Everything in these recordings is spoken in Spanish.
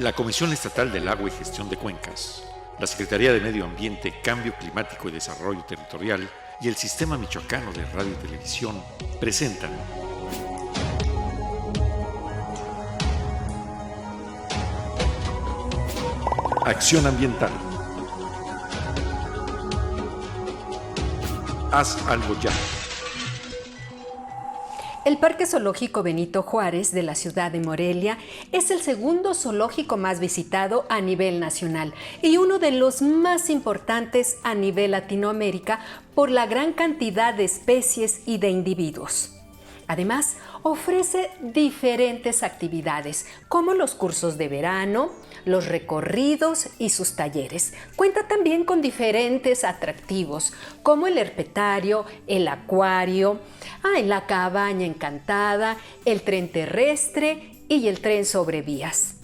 La Comisión Estatal del Agua y Gestión de Cuencas, la Secretaría de Medio Ambiente, Cambio Climático y Desarrollo Territorial y el Sistema Michoacano de Radio y Televisión presentan Acción Ambiental. Haz algo ya. El Parque Zoológico Benito Juárez de la ciudad de Morelia es el segundo zoológico más visitado a nivel nacional y uno de los más importantes a nivel Latinoamérica por la gran cantidad de especies y de individuos. Además, ofrece diferentes actividades, como los cursos de verano, los recorridos y sus talleres. Cuenta también con diferentes atractivos, como el herpetario, el acuario, la cabaña encantada, el tren terrestre y el tren sobre vías.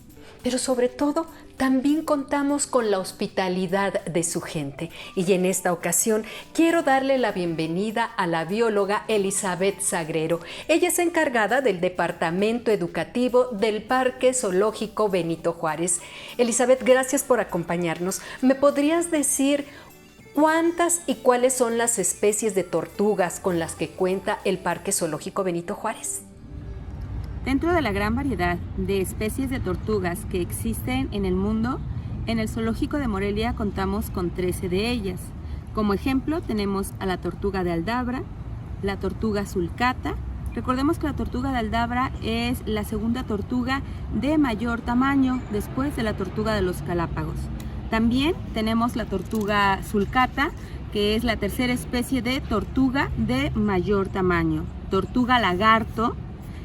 Pero sobre todo, también contamos con la hospitalidad de su gente. Y en esta ocasión quiero darle la bienvenida a la bióloga Elizabeth Sagrero. Ella es encargada del Departamento Educativo del Parque Zoológico Benito Juárez. Elizabeth, gracias por acompañarnos. ¿Me podrías decir cuántas y cuáles son las especies de tortugas con las que cuenta el Parque Zoológico Benito Juárez? Dentro de la gran variedad de especies de tortugas que existen en el mundo, en el Zoológico de Morelia contamos con 13 de ellas. Como ejemplo tenemos a la tortuga de Aldabra, la tortuga sulcata. Recordemos que la tortuga de Aldabra es la segunda tortuga de mayor tamaño después de la tortuga de los Galápagos. También tenemos la tortuga sulcata, que es la tercera especie de tortuga de mayor tamaño. Tortuga lagarto.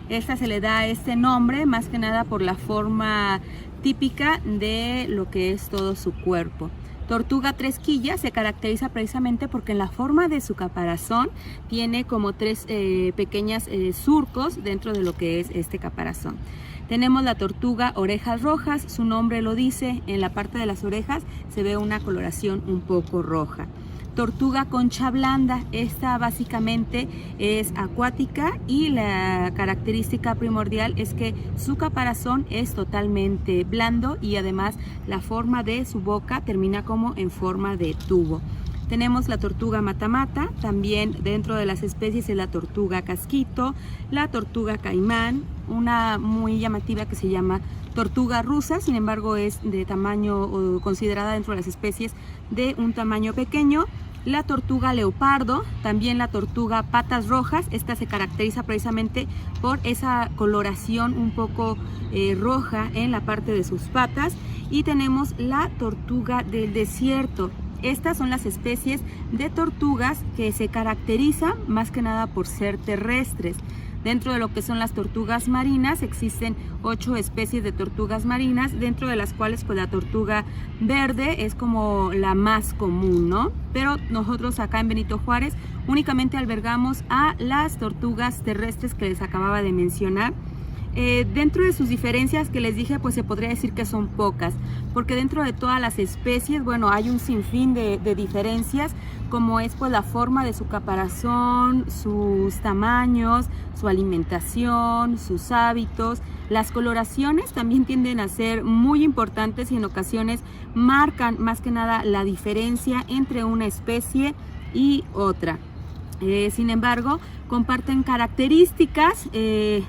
Esta se le da este nombre más que nada por la forma típica de lo que es todo su cuerpo. Tortuga tresquilla se caracteriza precisamente porque en la forma de su caparazón tiene como tres pequeñas surcos dentro de lo que es este caparazón. Tenemos la tortuga orejas rojas, su nombre lo dice, en la parte de las orejas se ve una coloración un poco roja. Tortuga concha blanda, esta básicamente es acuática y la característica primordial es que su caparazón es totalmente blando y además la forma de su boca termina como en forma de tubo. Tenemos la tortuga matamata, también dentro de las especies es la tortuga casquito, la tortuga caimán, una muy llamativa que se llama tortuga rusa, sin embargo es de tamaño, considerada dentro de las especies de un tamaño pequeño. La tortuga leopardo, también la tortuga patas rojas, esta se caracteriza precisamente por esa coloración un poco roja en la parte de sus patas. Y tenemos la tortuga del desierto. Estas son las especies de tortugas que se caracterizan más que nada por ser terrestres. Dentro de lo que son las tortugas marinas existen 8 especies de tortugas marinas, dentro de las cuales pues la tortuga verde es como la más común, ¿no? Pero nosotros acá en Benito Juárez únicamente albergamos a las tortugas terrestres que les acababa de mencionar. Dentro de sus diferencias que les dije, pues se podría decir que son pocas, porque dentro de todas las especies, bueno, hay un sinfín de diferencias, como es pues la forma de su caparazón, sus tamaños, su alimentación, sus hábitos. Las coloraciones también tienden a ser muy importantes y en ocasiones marcan más que nada la diferencia entre una especie y otra. Sin embargo, comparten características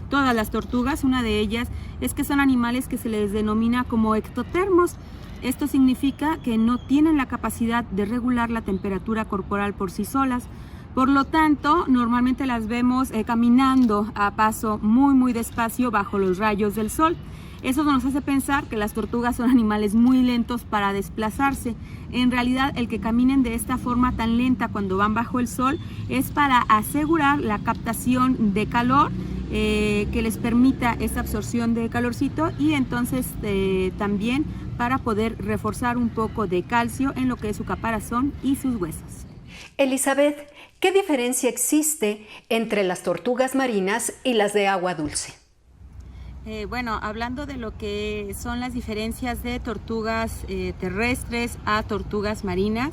todas las tortugas. Una de ellas es que son animales que se les denomina como ectotermos. Esto significa que no tienen la capacidad de regular la temperatura corporal por sí solas. Por lo tanto, normalmente las vemos caminando a paso muy despacio bajo los rayos del sol. Eso nos hace pensar que las tortugas son animales muy lentos para desplazarse. En realidad, el que caminen de esta forma tan lenta cuando van bajo el sol es para asegurar la captación de calor que les permita esta absorción de calorcito y entonces también para poder reforzar un poco de calcio en lo que es su caparazón y sus huesos. Elizabeth, ¿qué diferencia existe entre las tortugas marinas y las de agua dulce? Bueno, hablando de lo que son las diferencias de tortugas terrestres a tortugas marinas,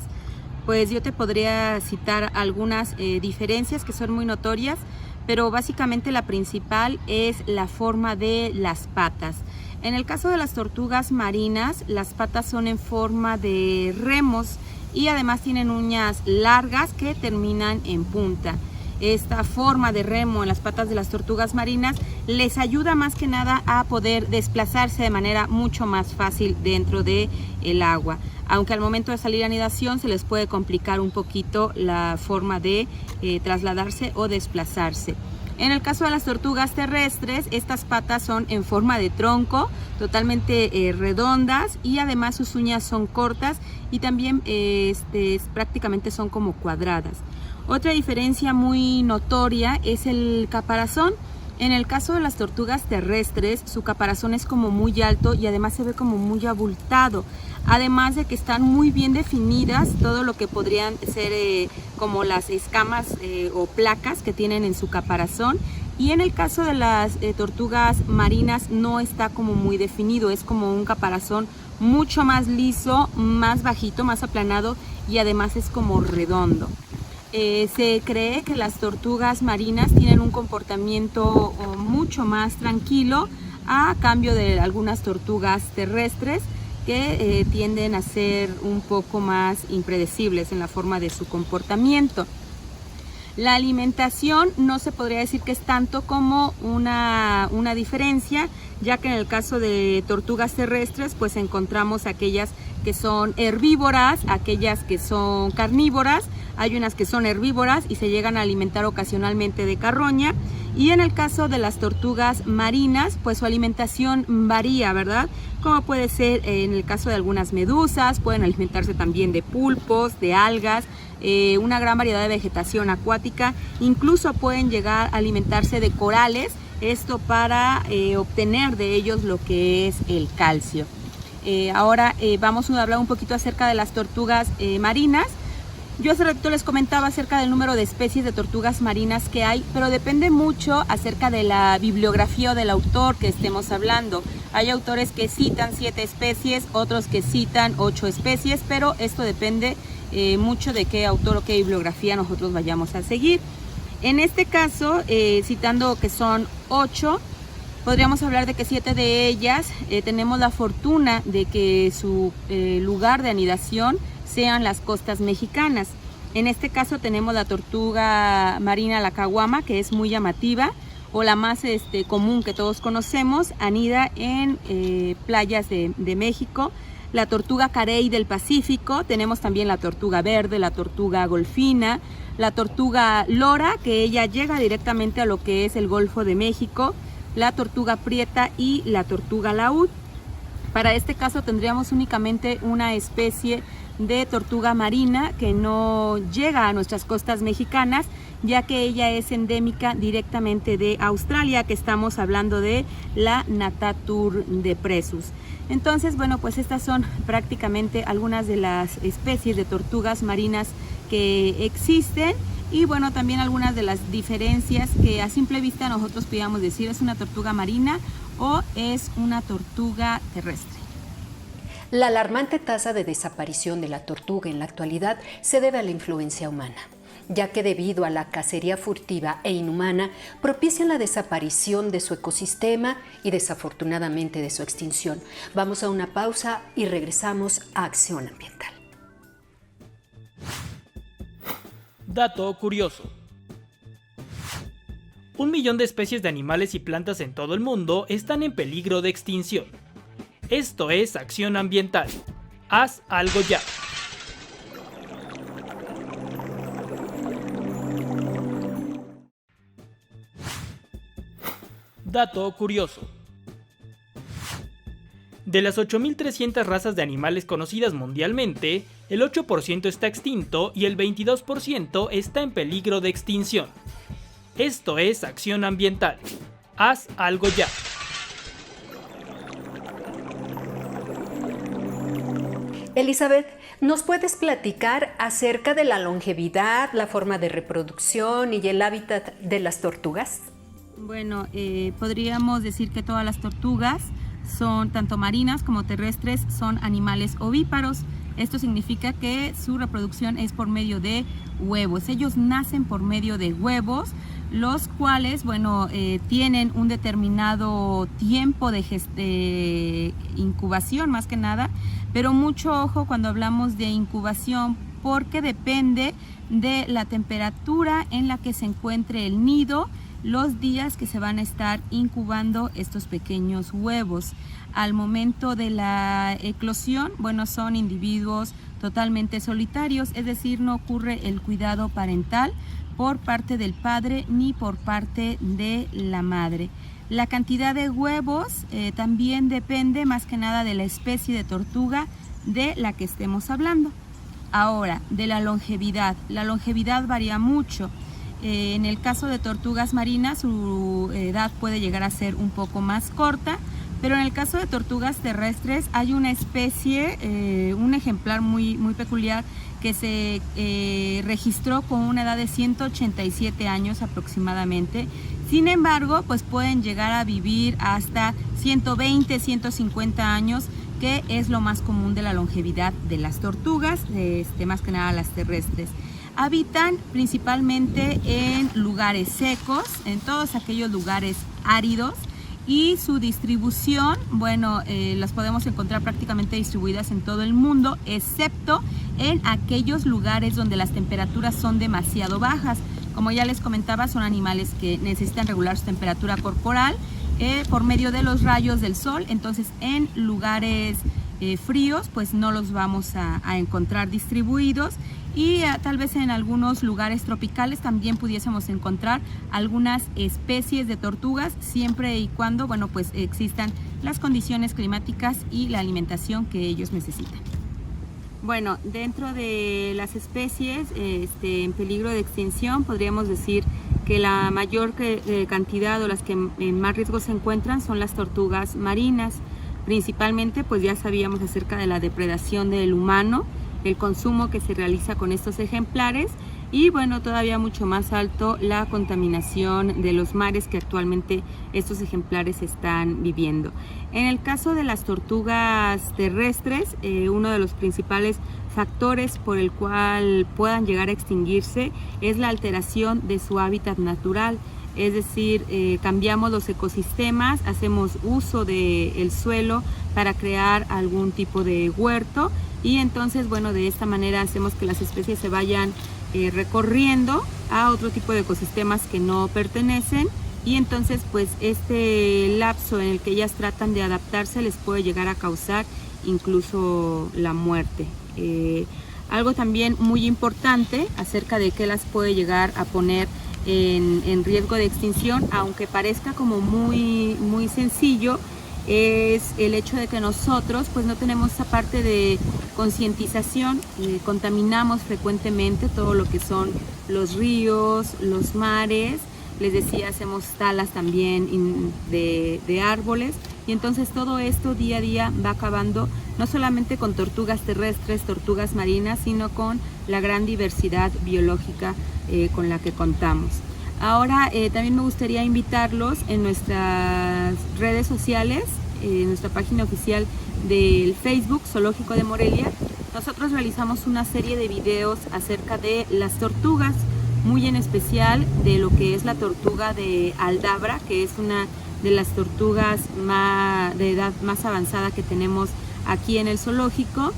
pues yo te podría citar algunas diferencias que son muy notorias, pero básicamente la principal es la forma de las patas. En el caso de las tortugas marinas, las patas son en forma de remos y además tienen uñas largas que terminan en punta. Esta forma de remo en las patas de las tortugas marinas les ayuda más que nada a poder desplazarse de manera mucho más fácil dentro del agua. Aunque al momento de salir a anidación se les puede complicar un poquito la forma de trasladarse o desplazarse. En el caso de las tortugas terrestres, estas patas son en forma de tronco, totalmente redondas, y además sus uñas son cortas y también prácticamente son como cuadradas. Otra diferencia muy notoria es el caparazón. En el caso de las tortugas terrestres, su caparazón es como muy alto y además se ve como muy abultado. Además de que están muy bien definidas todo lo que podrían ser como las escamas o placas que tienen en su caparazón. Y en el caso de las tortugas marinas no está como muy definido, es como un caparazón mucho más liso, más bajito, más aplanado y además es como redondo. Se cree que las tortugas marinas tienen un comportamiento mucho más tranquilo a cambio de algunas tortugas terrestres que tienden a ser un poco más impredecibles en la forma de su comportamiento. La alimentación no se podría decir que es tanto como una diferencia, ya que en el caso de tortugas terrestres pues encontramos aquellas que son herbívoras, aquellas que son carnívoras, hay unas que son herbívoras y se llegan a alimentar ocasionalmente de carroña, y en el caso de las tortugas marinas pues su alimentación varía, ¿verdad? Como puede ser en el caso de algunas medusas, pueden alimentarse también de pulpos, de algas, una gran variedad de vegetación acuática, incluso pueden llegar a alimentarse de corales, esto para obtener de ellos lo que es el calcio. Ahora vamos a hablar un poquito acerca de las tortugas marinas. Yo hace ratito les comentaba acerca del número de especies de tortugas marinas que hay, pero depende mucho acerca de la bibliografía o del autor que estemos hablando. Hay autores que citan 7 especies, otros que citan 8 especies, pero esto depende mucho de qué autor o qué bibliografía nosotros vayamos a seguir. En este caso, citando que son 8, podríamos hablar de que 7 de ellas tenemos la fortuna de que su lugar de anidación sean las costas mexicanas. En este caso tenemos la tortuga marina la caguama, que es muy llamativa, o la más común que todos conocemos, anida en playas de México. La tortuga carey del Pacífico, tenemos también la tortuga verde, la tortuga golfina, la tortuga lora, que ella llega directamente a lo que es el Golfo de México, la tortuga prieta y la tortuga laúd. Para este caso tendríamos únicamente una especie de tortuga marina que no llega a nuestras costas mexicanas, ya que ella es endémica directamente de Australia, que estamos hablando de la Natatur depressus. Entonces, bueno, pues estas son prácticamente algunas de las especies de tortugas marinas que existen, y bueno, también algunas de las diferencias que a simple vista nosotros podríamos decir es una tortuga marina o es una tortuga terrestre. La alarmante tasa de desaparición de la tortuga en la actualidad se debe a la influencia humana, ya que debido a la cacería furtiva e inhumana propician la desaparición de su ecosistema y desafortunadamente de su extinción. Vamos a una pausa y regresamos a Acción Ambiental. Dato curioso. 1 millón de especies de animales y plantas en todo el mundo están en peligro de extinción. Esto es Acción Ambiental. Haz algo ya. Dato curioso. De las 8.300 razas de animales conocidas mundialmente, el 8% está extinto y el 22% está en peligro de extinción. Esto es Acción Ambiental. Haz algo ya. Elizabeth, ¿nos puedes platicar acerca de la longevidad, la forma de reproducción y el hábitat de las tortugas? Bueno, podríamos decir que todas las tortugas son tanto marinas como terrestres, son animales ovíparos. Esto significa que su reproducción es por medio de huevos. Ellos nacen por medio de huevos, los cuales, tienen un determinado tiempo de incubación, más que nada, pero mucho ojo cuando hablamos de incubación, porque depende de la temperatura en la que se encuentre el nido, los días que se van a estar incubando estos pequeños huevos. Al momento de la eclosión, son individuos totalmente solitarios, es decir, no ocurre el cuidado parental por parte del padre ni por parte de la madre. La cantidad de huevos también depende más que nada de la especie de tortuga de la que estemos hablando. Ahora, de la longevidad varía mucho. En el caso de tortugas marinas, su edad puede llegar a ser un poco más corta, pero en el caso de tortugas terrestres hay una especie, un ejemplar muy peculiar que se registró con una edad de 187 años aproximadamente. Sin embargo, pueden llegar a vivir hasta 120, 150 años, que es lo más común de la longevidad de las tortugas, más que nada las terrestres. Habitan principalmente en lugares secos, en todos aquellos lugares áridos, y su distribución, las podemos encontrar prácticamente distribuidas en todo el mundo, excepto en aquellos lugares donde las temperaturas son demasiado bajas. Como ya les comentaba, son animales que necesitan regular su temperatura corporal por medio de los rayos del sol. Entonces, en lugares fríos, no los vamos a encontrar distribuidos, y tal vez en algunos lugares tropicales también pudiésemos encontrar algunas especies de tortugas, siempre y cuando existan las condiciones climáticas y la alimentación que ellos necesitan. Dentro de las especies en peligro de extinción, podríamos decir que la mayor cantidad, o las que en más riesgo se encuentran, son las tortugas marinas. Principalmente, ya sabíamos acerca de la depredación del humano, el consumo que se realiza con estos ejemplares, y todavía mucho más alto la contaminación de los mares que actualmente estos ejemplares están viviendo. En el caso de las tortugas terrestres, uno de los principales factores por el cual puedan llegar a extinguirse es la alteración de su hábitat natural. Es decir, cambiamos los ecosistemas, hacemos uso del suelo para crear algún tipo de huerto, y entonces, de esta manera hacemos que las especies se vayan recorriendo a otro tipo de ecosistemas que no pertenecen, y entonces este lapso en el que ellas tratan de adaptarse les puede llegar a causar incluso la muerte. Algo también muy importante acerca de qué las puede llegar a poner en riesgo de extinción, aunque parezca como muy sencillo, es el hecho de que nosotros no tenemos esa parte de concientización. Contaminamos frecuentemente todo lo que son los ríos, los mares. Les decía, hacemos talas también de árboles, y entonces todo esto día a día va acabando no solamente con tortugas terrestres, tortugas marinas, sino con la gran diversidad biológica con la que contamos. Ahora también me gustaría invitarlos en nuestras redes sociales, en nuestra página oficial del Facebook Zoológico de Morelia. Nosotros realizamos una serie de videos acerca de las tortugas, muy en especial de lo que es la tortuga de Aldabra, que es una de las tortugas de edad más avanzada que tenemos aquí en el zoológico,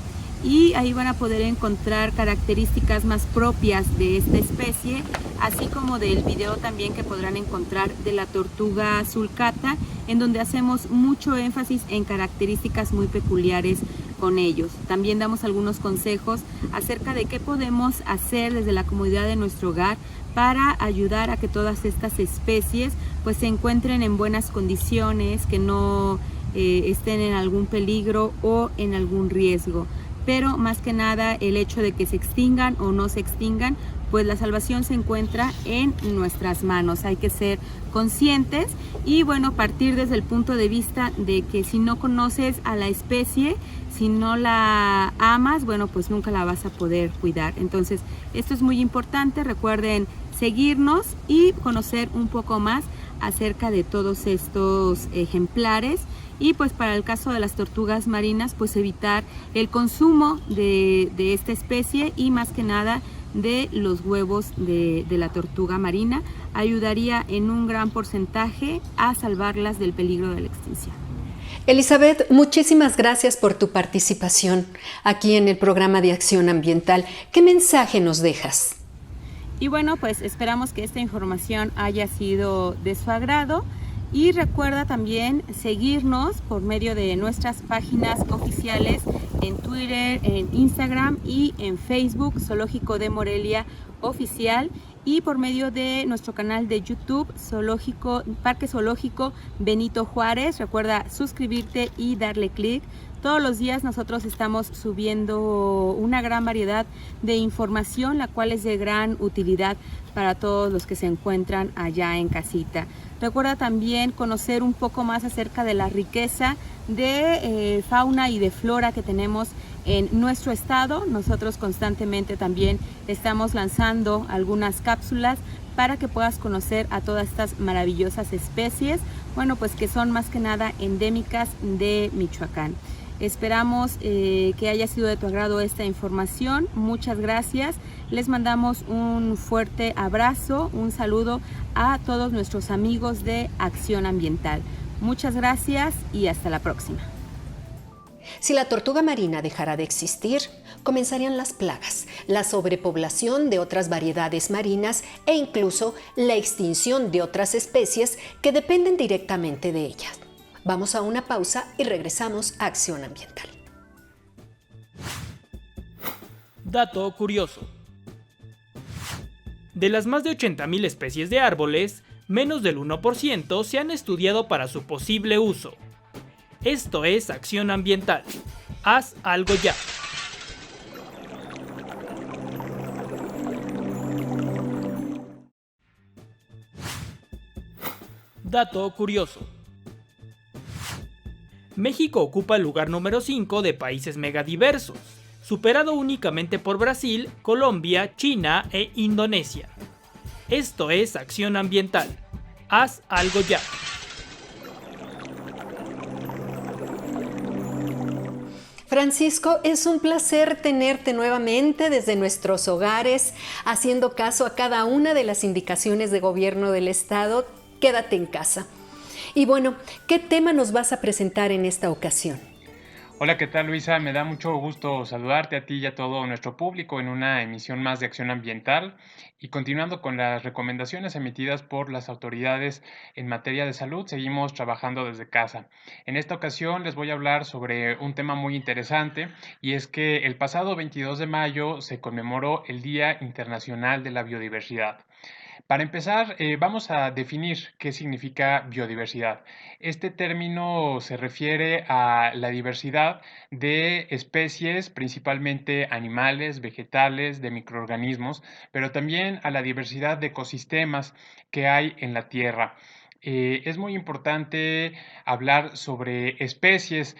y ahí van a poder encontrar características más propias de esta especie, así como del video también que podrán encontrar de la tortuga sulcata, en donde hacemos mucho énfasis en características muy peculiares con ellos. También damos algunos consejos acerca de qué podemos hacer desde la comodidad de nuestro hogar para ayudar a que todas estas especies se encuentren en buenas condiciones, que no estén en algún peligro o en algún riesgo. Pero más que nada, el hecho de que se extingan o no se extingan, la salvación se encuentra en nuestras manos. Hay que ser conscientes y partir desde el punto de vista de que si no conoces a la especie, si no la amas, nunca la vas a poder cuidar. Entonces, esto es muy importante. Recuerden seguirnos y conocer un poco más acerca de todos estos ejemplares. Y pues para el caso de las tortugas marinas, pues evitar el consumo de esta especie y más que nada de los huevos de la tortuga marina ayudaría en un gran porcentaje a salvarlas del peligro de la extinción. Elizabeth, muchísimas gracias por tu participación aquí en el programa de Acción Ambiental. ¿Qué mensaje nos dejas? Y bueno, pues esperamos que esta información haya sido de su agrado. Y recuerda también seguirnos por medio de nuestras páginas oficiales en Twitter, en Instagram y en Facebook, Zoológico de Morelia Oficial, y por medio de nuestro canal de YouTube, Parque Zoológico Benito Juárez. Recuerda suscribirte y darle clic. Todos los días nosotros estamos subiendo una gran variedad de información, la cual es de gran utilidad para todos los que se encuentran allá en casita. Recuerda también conocer un poco más acerca de la riqueza de fauna y de flora que tenemos en nuestro estado. Nosotros constantemente también estamos lanzando algunas cápsulas para que puedas conocer a todas estas maravillosas especies, bueno, pues que son más que nada endémicas de Michoacán. Esperamos que haya sido de tu agrado esta información. Muchas gracias. Les mandamos un fuerte abrazo, un saludo a todos nuestros amigos de Acción Ambiental. Muchas gracias y hasta la próxima. Si la tortuga marina dejara de existir, comenzarían las plagas, la sobrepoblación de otras variedades marinas e incluso la extinción de otras especies que dependen directamente de ellas. Vamos a una pausa y regresamos a Acción Ambiental. Dato curioso. De las más de 80.000 especies de árboles, menos del 1% se han estudiado para su posible uso. Esto es Acción Ambiental. Haz algo ya. Dato curioso. México ocupa el lugar número 5 de países megadiversos, superado únicamente por Brasil, Colombia, China e Indonesia. Esto es Acción Ambiental. Haz algo ya. Francisco, es un placer tenerte nuevamente desde nuestros hogares, haciendo caso a cada una de las indicaciones de gobierno del estado. Quédate en casa. Y bueno, ¿qué tema nos vas a presentar en esta ocasión? Hola, ¿qué tal, Luisa? Me da mucho gusto saludarte a ti y a todo nuestro público en una emisión más de Acción Ambiental y continuando con las recomendaciones emitidas por las autoridades en materia de salud, seguimos trabajando desde casa. En esta ocasión les voy a hablar sobre un tema muy interesante y es que el pasado 22 de mayo se conmemoró el Día Internacional de la Biodiversidad. Para empezar, vamos a definir qué significa biodiversidad. Este término se refiere a la diversidad de especies, principalmente animales, vegetales, de microorganismos, pero también a la diversidad de ecosistemas que hay en la Tierra. Es muy importante hablar sobre especies.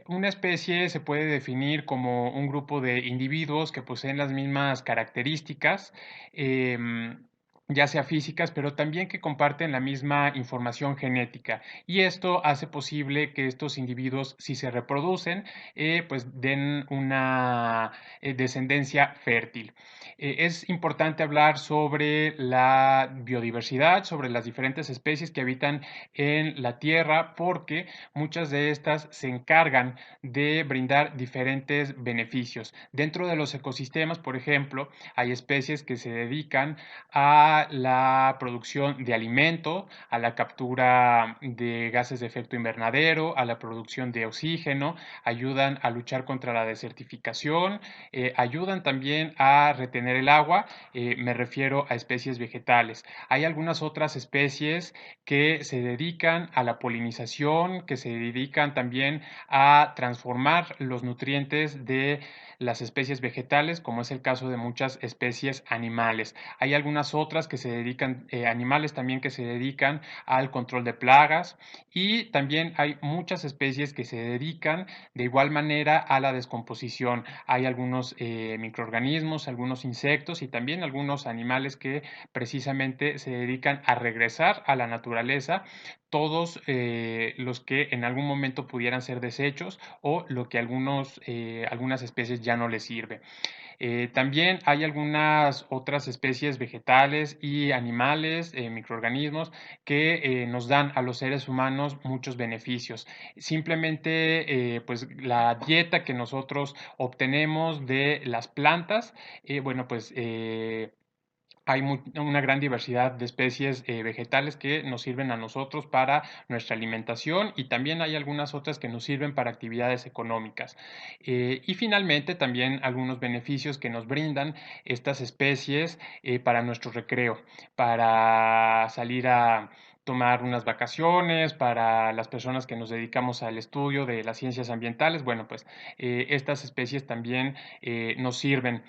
Una especie se puede definir como un grupo de individuos que poseen las mismas características, ya sea físicas, pero también que comparten la misma información genética. Y esto hace posible que estos individuos, si se reproducen, pues den una descendencia fértil. Es importante hablar sobre la biodiversidad, sobre las diferentes especies que habitan en la Tierra, porque muchas de estas se encargan de brindar diferentes beneficios. Dentro de los ecosistemas, por ejemplo, hay especies que se dedican a la producción de alimento, a la captura de gases de efecto invernadero, a la producción de oxígeno, ayudan a luchar contra la desertificación, ayudan también a retener el agua, me refiero a especies vegetales. Hay algunas otras especies que se dedican a la polinización, que se dedican también a transformar los nutrientes de las especies vegetales, como es el caso de muchas especies animales. Hay algunas otras personas que se dedican, animales también que se dedican al control de plagas, y también hay muchas especies que se dedican de igual manera a la descomposición. Hay algunos microorganismos, algunos insectos y también algunos animales que precisamente se dedican a regresar a la naturaleza todos los que en algún momento pudieran ser desechos o lo que algunas especies ya no les sirve. También hay algunas otras especies vegetales y animales, microorganismos, que nos dan a los seres humanos muchos beneficios. Simplemente, pues la dieta que nosotros obtenemos de las plantas, bueno, pues hay una gran diversidad de especies vegetales que nos sirven a nosotros para nuestra alimentación, y también hay algunas otras que nos sirven para actividades económicas. Y finalmente también algunos beneficios que nos brindan estas especies para nuestro recreo, para salir a tomar unas vacaciones, para las personas que nos dedicamos al estudio de las ciencias ambientales. Bueno, pues estas especies también nos sirven.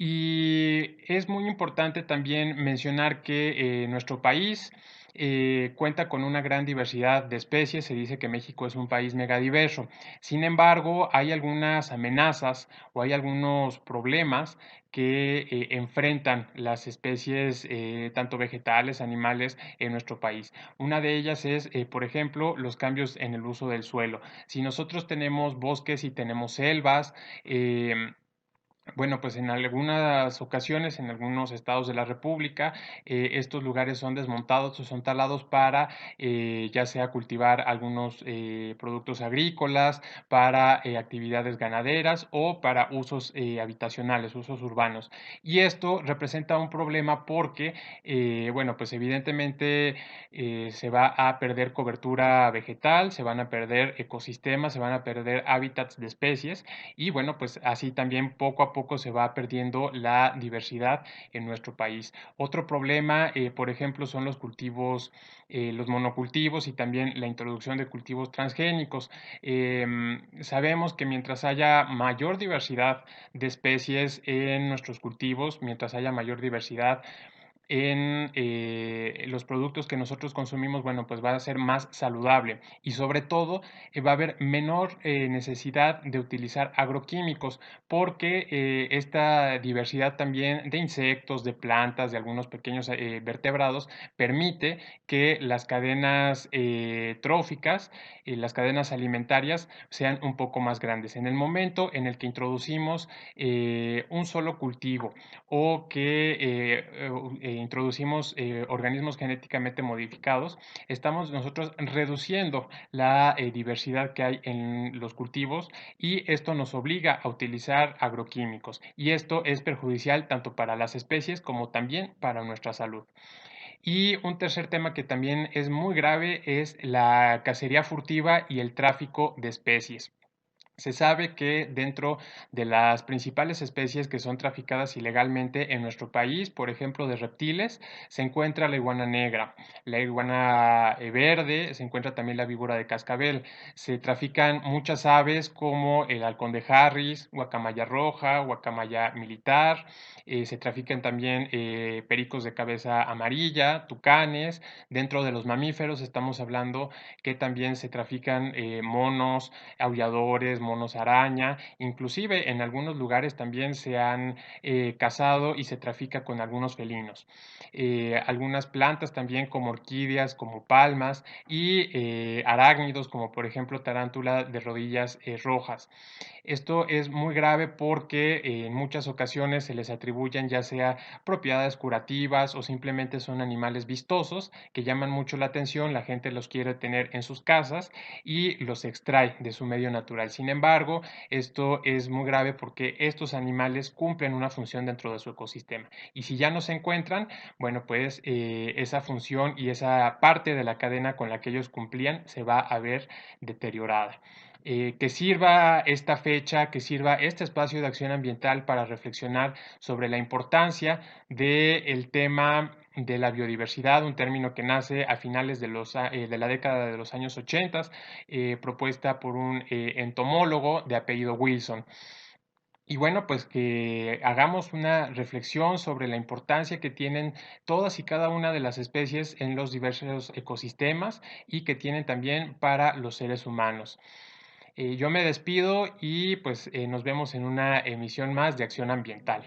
Y es muy importante también mencionar que nuestro país cuenta con una gran diversidad de especies. Se dice que México es un país megadiverso. Sin embargo, hay algunas amenazas o hay algunos problemas que enfrentan las especies, tanto vegetales, animales, en nuestro país. Una de ellas es, por ejemplo, los cambios en el uso del suelo. Si nosotros tenemos bosques y tenemos selvas, bueno, pues en algunas ocasiones, en algunos estados de la República, estos lugares son desmontados o son talados para ya sea cultivar algunos productos agrícolas, para actividades ganaderas o para usos habitacionales, usos urbanos. Y esto representa un problema porque, bueno, pues evidentemente se va a perder cobertura vegetal, se van a perder ecosistemas, se van a perder hábitats de especies, y bueno, pues así también poco a poco se va perdiendo la diversidad en nuestro país. Otro problema, por ejemplo, son los cultivos, los monocultivos y también la introducción de cultivos transgénicos. Sabemos que mientras haya mayor diversidad de especies en nuestros cultivos, mientras haya mayor diversidad en los productos que nosotros consumimos, bueno, pues va a ser más saludable, y sobre todo va a haber menor necesidad de utilizar agroquímicos, porque esta diversidad también de insectos, de plantas, de algunos pequeños vertebrados permite que las cadenas tróficas y las cadenas alimentarias sean un poco más grandes. En el momento en el que introducimos un solo cultivo o que introducimos organismos genéticamente modificados, estamos nosotros reduciendo la diversidad que hay en los cultivos, y esto nos obliga a utilizar agroquímicos, y esto es perjudicial tanto para las especies como también para nuestra salud. Y un tercer tema que también es muy grave es la cacería furtiva y el tráfico de especies. Se sabe que dentro de las principales especies que son traficadas ilegalmente en nuestro país, por ejemplo, de reptiles, se encuentra la iguana negra, la iguana verde, se encuentra también la víbora de cascabel. Se trafican muchas aves como el halcón de Harris, guacamaya roja, guacamaya militar. Se trafican también pericos de cabeza amarilla, tucanes. Dentro de los mamíferos estamos hablando que también se trafican monos, aulladores, monos araña. Inclusive en algunos lugares también se han cazado y se trafica con algunos felinos. Algunas plantas también, como orquídeas, como palmas, y arácnidos como por ejemplo tarántula de rodillas rojas. Esto es muy grave porque en muchas ocasiones se les atribuyen ya sea propiedades curativas o simplemente son animales vistosos que llaman mucho la atención, la gente los quiere tener en sus casas y los extrae de su medio natural. Sin embargo, esto es muy grave porque estos animales cumplen una función dentro de su ecosistema, y si ya no se encuentran, bueno, pues esa función y esa parte de la cadena con la que ellos cumplían se va a ver deteriorada. Que sirva esta fecha, que sirva este espacio de acción ambiental para reflexionar sobre la importancia del tema de la biodiversidad, un término que nace a finales de la década de los años 80, propuesta por un entomólogo de apellido Wilson. Y bueno, pues que hagamos una reflexión sobre la importancia que tienen todas y cada una de las especies en los diversos ecosistemas y que tienen también para los seres humanos. Yo me despido y pues nos vemos en una emisión más de Acción Ambiental.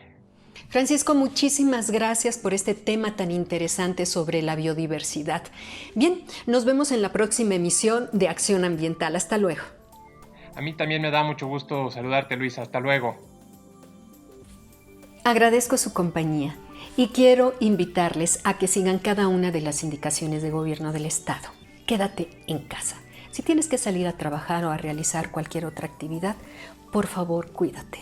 Francisco, muchísimas gracias por este tema tan interesante sobre la biodiversidad. Bien, nos vemos en la próxima emisión de Acción Ambiental. Hasta luego. A mí también me da mucho gusto saludarte, Luisa. Hasta luego. Agradezco su compañía y quiero invitarles a que sigan cada una de las indicaciones de gobierno del Estado. Quédate en casa. Si tienes que salir a trabajar o a realizar cualquier otra actividad, por favor, cuídate.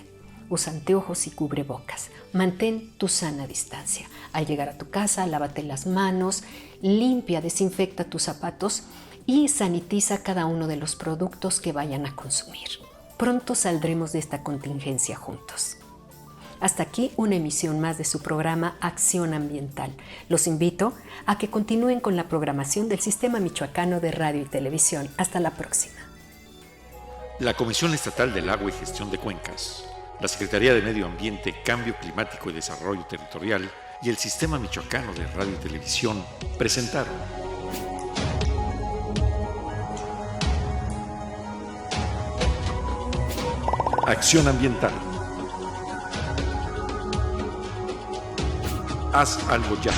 Usa anteojos y cubrebocas. Mantén tu sana distancia. Al llegar a tu casa, lávate las manos, limpia, desinfecta tus zapatos y sanitiza cada uno de los productos que vayan a consumir. Pronto saldremos de esta contingencia juntos. Hasta aquí una emisión más de su programa Acción Ambiental. Los invito a que continúen con la programación del Sistema Michoacano de Radio y Televisión. Hasta la próxima. La Comisión Estatal del Agua y Gestión de Cuencas, la Secretaría de Medio Ambiente, Cambio Climático y Desarrollo Territorial y el Sistema Michoacano de Radio y Televisión presentaron Acción Ambiental. Haz algo ya.